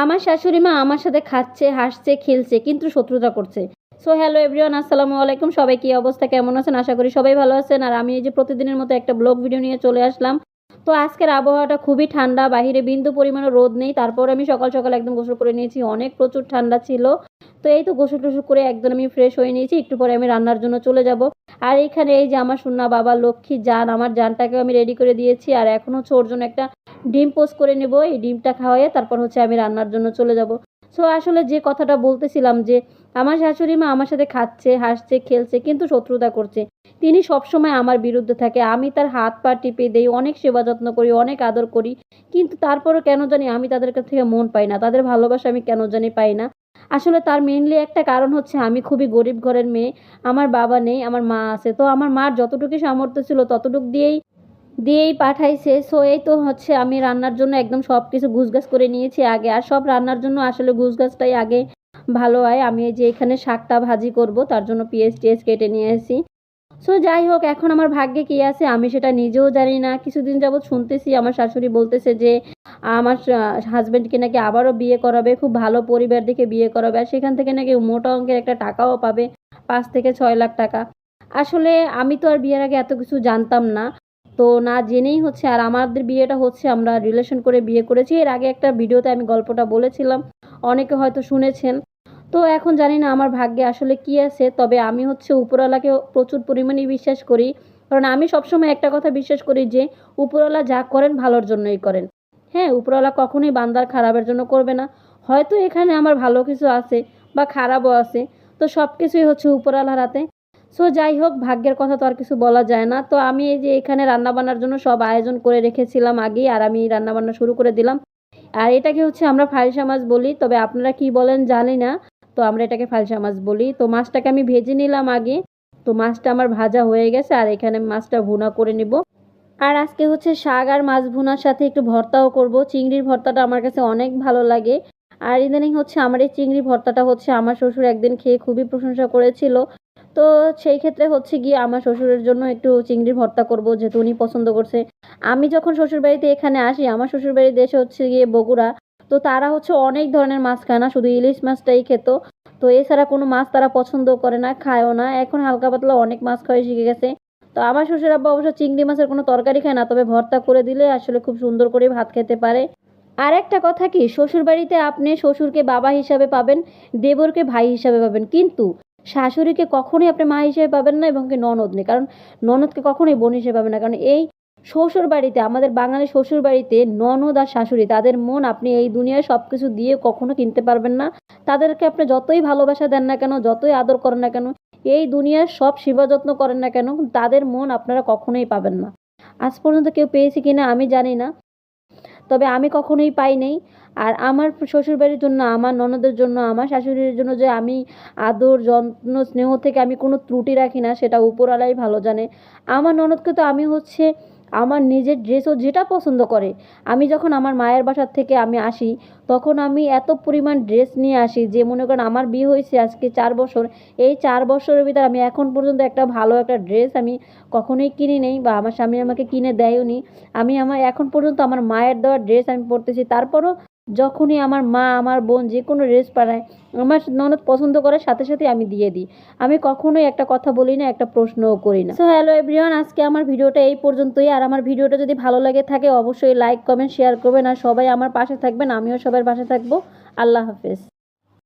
আমার শাশুড়ি মা আমার সাথে খাচ্ছে, হাসছে, খেলছে কিন্তু শত্রুতা করছে। সো হ্যালো এভরিওয়ান, আসসালামু আলাইকুম। সবাই কি অবস্থা, কেমন আছেন? আশা করি সবাই ভালো আছেন। আর আমি এই যে প্রতিদিনের মতো একটা ব্লগ ভিডিও নিয়ে চলে আসলাম। তো আজকের আবহাওয়াটা খুবই ঠান্ডা, বাহিরে বিন্দু পরিমাণও রোদ নেই। তারপর আমি সকাল সকাল একদম গোসল করে নিয়েছি, অনেক প্রচুর ঠান্ডা ছিল। তো এই তো গোসল টোসল করে একদম আমি ফ্রেশ হয়ে নিয়েছি, একটু পরে আমি রান্নার জন্য চলে যাব। আর এইখানে এই যে আমার সোনা বাবা লক্ষ্মী জান, আমার জানটাকেও আমি রেডি করে দিয়েছি। আর এখন হচ্ছে ওর জন্য একটা ডিম পোস্ট করে নেব। এই ডিমটা খাওয়াইয়ে তারপর হচ্ছে আমি রান্নার জন্য চলে যাব। সো আসলে যে কথাটা বলতেছিলাম যে আমার শাশুড়ি মা আমার সাথে খাচ্ছে, হাসছে, খেলছে কিন্তু শত্রুতা করছে। তিনি সবসময় আমার বিরুদ্ধে থাকে। আমি তার হাত পা টিপে দেই, অনেক সেবা যত্ন করি, অনেক আদর করি। কিন্তু তারপরও কেন জানি আমি তাদের কাছ থেকে মন পাই না। তাদের ভালোবাসা আমি কেন জানি পাই না। আসলে তার মেইনলি একটা কারণ হচ্ছে আমি খুবই গরিব ঘরের মেয়ে। আমার বাবা নেই, আমার মা আছে। তো আমার মার যতটুকু সামর্থ্য ছিল ততটুকু দিয়েই পাঠাইছে। সো এই তো হচ্ছে আমি রান্নার জন্য একদম সব কিছু গুছগাছ করে নিয়েছি আগে। আর সব রান্নার জন্য আসলে গুছগাছটাই আগে ভালো হয়। আমি এই যে এখানে শাকটা ভাজি করব, তার জন্য পেঁয়াজ টেয়াজ কেটে নিয়ে এসেছি। সো যাই হোক, এখন আমার ভাগ্যে কী আছে আমি সেটা নিজেও জানি না। কিছুদিন যাবৎ শুনতেছি আমার শাশুড়ি বলতেছে যে আমার হাজব্যান্ডকে নাকি আবারও বিয়ে করাবে, খুব ভালো পরিবার দেখে বিয়ে করাবে। আর সেখান থেকে নাকি মোটা অঙ্কের একটা টাকাও পাবে, 5 থেকে 6 লাখ টাকা। আসলে আমি তো আর বিয়ের আগে এত কিছু জানতাম না। তো না জেনেই হচ্ছে, আর আমাদের বিয়েটা হচ্ছে আমরা রিলেশন করে বিয়ে করেছি। এর আগে একটা ভিডিওতে আমি গল্পটা বলেছিলাম, অনেকে হয়তো শুনেছেন। তো এখন জানি না আমার ভাগ্যে আসলে কি আছে। তবে আমি হচ্ছে উপরওয়ালাকে প্রচুর পরিমাণে বিশ্বাস করি। কারণ আমি সবসময় একটা কথা বিশ্বাস করি যে উপরওয়ালা যা করেন ভালোর জন্যই করেন। হ্যাঁ, উপরওয়ালা কখনোই বান্দার খারাপের জন্য করবে না। হয়তো এখানে আমার ভালো কিছু আছে বা খারাপও আছে। তো সব কিছুই হচ্ছে উপরওয়ালার হাতে। সো যাই হোক, ভাগ্যের কথা তো আর কিছু বলা যায় না। তো আমি এই যে এখানে রান্নাবান্নার জন্য সব আয়োজন করে রেখেছিলাম আগেই, আর আমি রান্নাবান্না শুরু করে দিলাম। আর এটাকে হচ্ছে আমরা ফালসা মাছ বলি, তবে আপনারা কি বলেন জানি না। তো আমরা এটাকে ফালসা মাছ বলি। তো মাছটাকে আমি ভেজে নিলাম আগে। তো মাছটা আমার ভাজা হয়ে গেছে, আর এখানে মাছটা ভুনা করে নিব। আর আজকে হচ্ছে শাক আর মাছ ভুনার সাথে একটু ভর্তাও করব। চিংড়ির ভর্তাটা আমার কাছে অনেক ভালো লাগে। আর ইদানিং হচ্ছে আমার এই চিংড়ি ভর্তাটা হচ্ছে আমার শ্বশুর একদিন খেয়ে খুবই প্রশংসা করেছিল। তো সেই ক্ষেত্রে হচ্ছে গিয়ে আমার শ্বশুরের জন্য একটু চিংড়ির ভর্তা করব, যেহেতু উনি পছন্দ করছে। আমি যখন শ্বশুরবাড়িতে এখানে আসি, আমার শ্বশুরবাড়ির দেশে হচ্ছে গিয়ে বগুড়া। তো তারা হচ্ছে অনেক ধরনের মাছ খায় না, শুধু ইলিশ মাছটাই খেত। তো এছাড়া কোনো মাছ তারা পছন্দ করে না, খায়ও না। এখন হালকা পাতলা অনেক মাছ খাওয়া শিখে গেছে। তো আমার শ্বশুর আব্বা অবশ্য চিংড়ি মাছের কোনো তরকারি খায় না, তবে ভর্তা করে দিলে আসলে খুব সুন্দর করে ভাত খেতে পারে। আর একটা কথা কি, শ্বশুরবাড়িতে আপনি শ্বশুরকে বাবা হিসাবে পাবেন, দেবরকে ভাই হিসাবে পাবেন, কিন্তু শাশুড়িকে কখনোই আপনি মা হিসেবে পাবেন না, এবং কি ননদ নেই, কারণ ননদকে কখনোই বোন হিসেবে পাবেন না। কারণ এই শ্বশুর বাড়িতে, আমাদের বাঙালি শ্বশুর বাড়িতে ননদ আর শাশুড়ি, তাদের মন আপনি এই দুনিয়ায় সব কিছু দিয়ে কখনো কিনতে পারবেন না। তাদেরকে আপনি যতই ভালোবাসা দেন না কেন, যতই আদর করেন না কেন, এই দুনিয়ার সব সেবা যত্ন করেন না কেন, তাদের মন আপনারা কখনোই পাবেন না। আজ পর্যন্ত কেউ পেয়েছে কিনা আমি জানি না, তবে আমি কখনোই পাই নাই। আর আমার শ্বশুরবাড়ির জন্য, আমার ননদের জন্য, আমার শাশুড়ির জন্য যে আমি আদর, যত্ন, স্নেহ থেকে আমি কোনো ত্রুটি রাখি না, সেটা উপরওয়ালাই ভালো জানে। আমার ননদকে তো আমি হচ্ছে আমার নিজের ড্রেসও যেটা পছন্দ করে, আমি যখন আমার মায়ের বাসার থেকে আমি আসি, তখন আমি এত পরিমাণ ড্রেস নিয়ে আসি যে মনে করেন আমার বিয়ে হয়েছে আজকে 4 বছর। এই 4 বছরের ভিতরে আমি এখন পর্যন্ত একটা ভালো একটা ড্রেস আমি কখনোই কিনি নেই, বা আমার স্বামী আমাকে কিনে দেয়ও নি। আমি আমার এখন পর্যন্ত আমার মায়ের দেওয়া ড্রেস আমি পরতেছি। তারপরও যখনই আমার মা, আমার বোন যে কোনো ড্রেস পাঠায়, আমার ননদ পছন্দ করার সাথে সাথে আমি দিয়ে দিই। আমি কখনোই একটা কথা বলি না, একটা প্রশ্নও করি না। সো হ্যালো এভরিওয়ান, আজকে আমার ভিডিওটা এই পর্যন্তই। আর আমার ভিডিওটা যদি ভালো লাগে থাকে অবশ্যই লাইক, কমেন্ট, শেয়ার করবেন। আর সবাই আমার পাশে থাকবেন, আমিও সবার পাশে থাকবো। আল্লাহ হাফেজ।